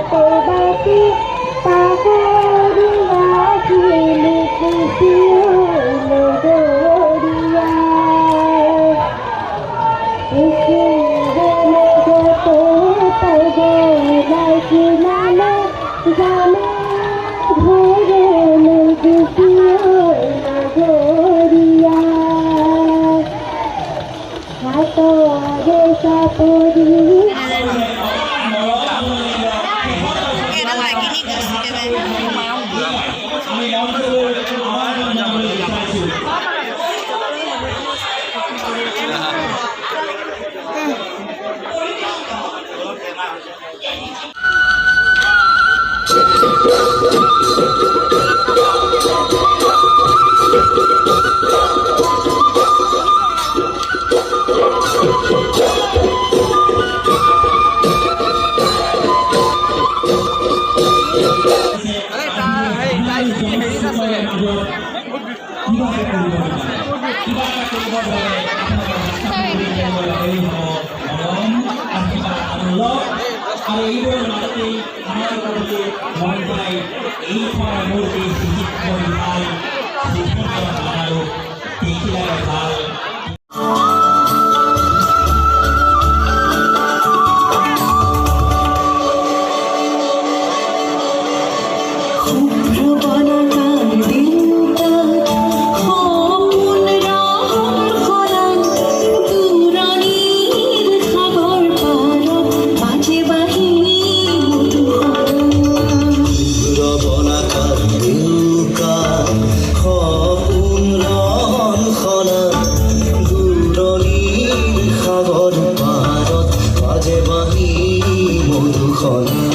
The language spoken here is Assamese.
বাতি পাহরিয়া গেলি খুশি হইল গরিয়া খুশি হইল যত পাগলাই কিনালে জানে ঘরে খুশি হইল গরিয়া হাত আগে সাপরি আর এইবোৰৰ মাজতেই আমাৰ লগতে মন যায় এইখন মূৰ্তি শিক্ষিত কৰি ভাল শিক্ষিত আৰু দেখিলে ভাল সাগৰ পাৰত বাজে বাঁহী মধুসলা